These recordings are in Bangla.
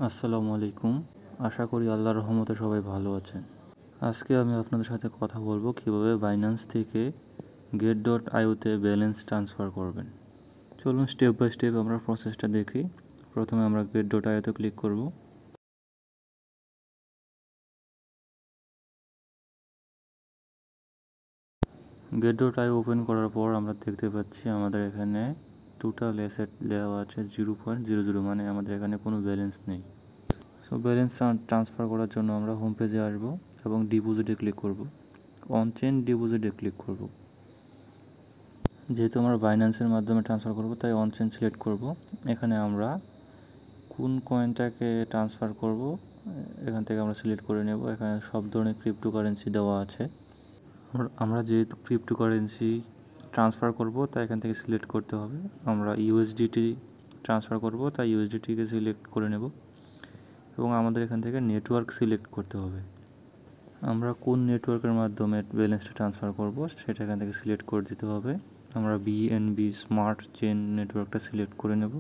আসসালামু আলাইকুম। আশা করি আল্লাহর রহমতে সবাই ভালো আছেন। আজকে আমি আপনাদের সাথে কথা বলবো কিভাবে বাইন্যান্স থেকে get.io-তে ব্যালেন্স ট্রান্সফার করবেন। চলুন স্টেপ বাই স্টেপ আমরা প্রসেসটা দেখি। প্রথমে আমরা get.io-তে ক্লিক করব। get.io ওপেন করার পর আমরা দেখতে পাচ্ছি আমাদের এখানে টোটাল অ্যাসেট দেওয়া আছে 0.00, মানে আমাদের এখানে কোনো ব্যালেন্স নেই। সো ব্যালেন্স ট্রান্সফার করার জন্য আমরা হোম পেজে আসব এবং ডিপোজিটে ক্লিক করব। অন চেইন ডিপোজিটে ক্লিক করব। যেহেতু আমরা বাইন্যান্সের মাধ্যমে ট্রান্সফার করব তাই অন চেইন সিলেক্ট করব। এখানে আমরা কোন কয়েনটাকে ট্রান্সফার করব এখান থেকে আমরা সিলেক্ট করে নেব। এখানে সব ধরনের ক্রিপ্টোকারেন্সি দেওয়া আছে। আমরা যেহেতু ক্রিপ্টোকারেন্সি ট্রান্সফার করব তাই এখান থেকে সিলেক্ট করতে হবে। আমরা ইউএসডিটি ট্রান্সফার করব তাই ইউএসডিটিকে সিলেক্ট করে নেব এবং আমাদের এখান থেকে নেটওয়ার্ক সিলেক্ট করতে হবে। আমরা কোন নেটওয়ার্কের মাধ্যমে ব্যালেন্সটা ট্রান্সফার করব সেটা এখান থেকে সিলেক্ট করে দিতে হবে। আমরা বিএনবি স্মার্ট চেইন নেটওয়ার্কটা সিলেক্ট করে নেব,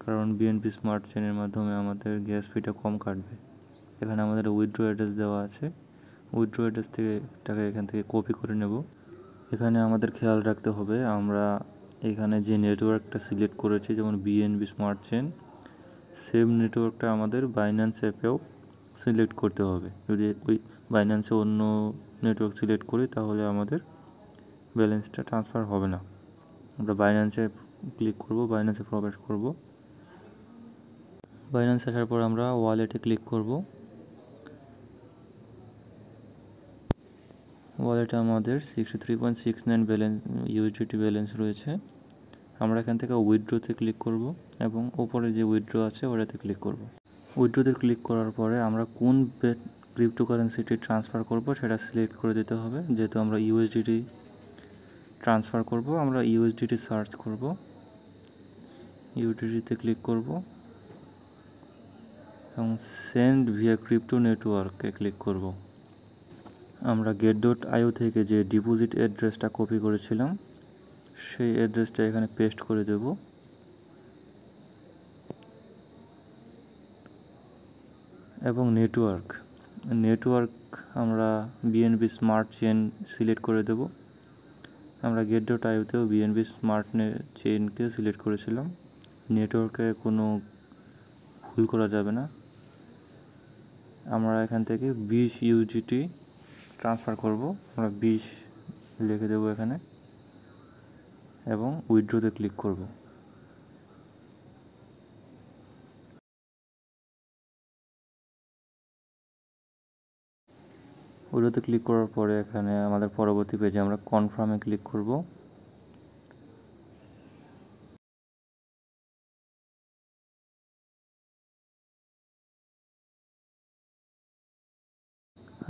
কারণ বিএনবি স্মার্ট চেইনের মাধ্যমে আমাদের গ্যাস ফিটা কম কাটবে। এখানে আমাদের উইথড্র অ্যাড্রেস দেওয়া আছে। উইথড্র অ্যাড্রেস থেকে টাকা এখান থেকে কপি করে নেব। এখানে আমাদের খেয়াল রাখতে হবে আমরা এখানে যে নেটওয়ার্কটা সিলেক্ট করেছি, যেমন বিএনবি স্মার্ট চেইন, সেম নেটওয়ার্কটা আমাদের বাইন্যান্স অ্যাপেও সিলেক্ট করতে হবে। যদি ওই বাইন্যান্সে অন্য নেটওয়ার্ক সিলেক্ট করি তাহলে আমাদের ব্যালেন্সটা ট্রান্সফার হবে না। আমরা বাইন্যান্সে ক্লিক করব, বাইন্যান্সে প্রবেশ করব। বাইন্যান্স আসার পর আমরা ওয়ালেটে ক্লিক করব। ওয়ালেটে আমাদের 63.69 ব্যালেন্স ইউএসডিটি ব্যালেন্স রয়েছে। আমরা এখান থেকে উইথড্রোতে ক্লিক করব এবং উপরে যে উইথড্রো আছে ওটাতে ক্লিক করব। উইথড্রোতে ক্লিক করার পরে আমরা কোন ক্রিপ্টোকারেন্সিটি ট্রান্সফার করব সেটা সিলেক্ট করে দিতে হবে। যেহেতু আমরা ইউএসডিটি ট্রান্সফার করব, আমরা ইউএসডিটি সার্চ করব, ইউএসডিটিতে ক্লিক করব এবং সেন্ড ভিয়া ক্রিপ্টো নেটওয়ার্কে ক্লিক করব। আমরা get.io থেকে যে ডিপোজিট অ্যাড্রেসটা কপি করেছিলাম সেই অ্যাড্রেসটা এখানে পেস্ট করে দেব এবং নেটওয়ার্ক আমরা বিএনবি স্মার্ট চেইন সিলেক্ট করে দেব। আমরা get.io-তেও বিএনবি স্মার্ট চেইনকে সিলেক্ট করেছিলাম। নেটওয়ার্কে কোনো ভুল করা যাবে না। আমরা এখান থেকে 20 ইউজিটি ট্রান্সফার করব। আমরা 20 লিখে দেব এখানে এবং উইথড্রোতে ক্লিক করব। উইথড্রোতে ক্লিক করার পরে এখানে আমাদের পরবর্তী পেজে আমরা কনফার্মে ক্লিক করব।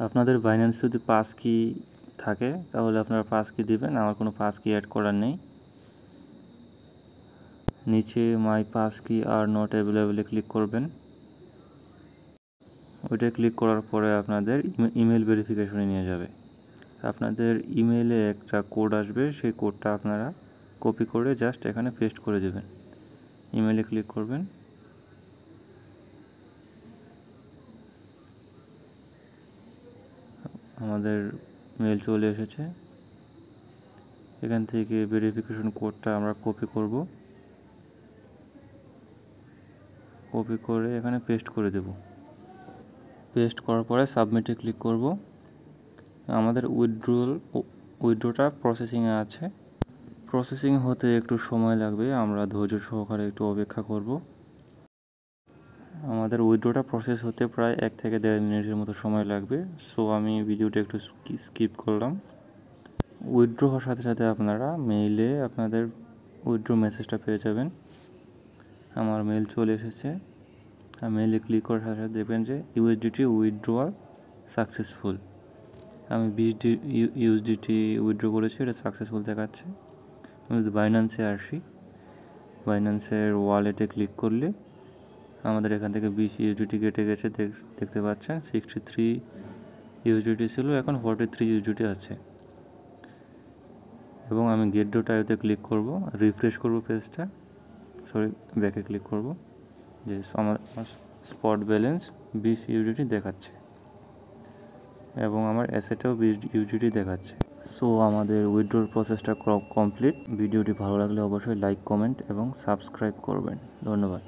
আপনাদের বাইন্যান্সে যদি পাস কি থাকে তাহলে আপনারা পাস কি দিবেন। আমার কোনো পাস কি অ্যাড করার নেই। নিচে মাই পাস কি আর নট অ্যাভেলেবলে ক্লিক করবেন। ওইটা ক্লিক করার পরে আপনাদের ইমেল ভেরিফিকেশনে নিয়ে যাবে। আপনাদের ইমেলে একটা কোড আসবে, সেই কোডটা আপনারা কপি করে জাস্ট এখানে পেস্ট করে দেবেন। ইমেলে ক্লিক করবেন। আমাদের মেল চলে এসেছে। এখান থেকে ভেরিফিকেশন কোডটা আমরা কপি করব, কপি করে এখানে পেস্ট করে দেব। পেস্ট করার পরে সাবমিটে ক্লিক করব। আমাদের উইথড্রোটা প্রসেসিংয়ে আছে। প্রসেসিং হতে একটু সময় লাগবে, আমরা ধৈর্য সহকারে একটু অপেক্ষা করব। আমাদের উইথড্রোটা প্রসেস হতে প্রায় 1 থেকে 1.5 মিনিটের মতো সময় লাগবে। সো আমি ভিডিওটা একটু স্কিপ করলাম। উইথড্রো হওয়ার সাথে সাথে আপনারা মেইলে আপনাদের উইথড্রো মেসেজটা পেয়ে যাবেন। আমার মেল চলে এসেছে। মেইলে ক্লিক করার সাথে সাথে দেখবেন যে ইউএসডিটি উইথড্রোয়াল সাকসেসফুল। আমি 20 ইউএসডিটি উইথড্রো করেছি, এটা সাকসেসফুল দেখাচ্ছে। আমি যদি বাইন্যান্সে আসি, বাইন্যান্সের ওয়ালেটে ক্লিক করলে আমাদের এখান থেকে 20 ইউএসডিটি কেটে গেছে, দেখতে পাচ্ছেন। 63 ইউএসডিটি ছিল, এখন 43 ইউএসডিটি আছে। এবং আমি get.io-তে ক্লিক করব, রিফ্রেশ করব পেজটা, ব্যাকে ক্লিক করব। যে আমার স্পট ব্যালেন্স 20 ইউডিটি দেখাচ্ছে এবং আমার অ্যাসেটেও 20 ইউডিটি দেখাচ্ছে। সো আমাদের উইথড্রল প্রসেসটা কমপ্লিট। ভিডিওটি ভালো লাগলে অবশ্যই লাইক, কমেন্ট এবং সাবস্ক্রাইব করবেন। ধন্যবাদ।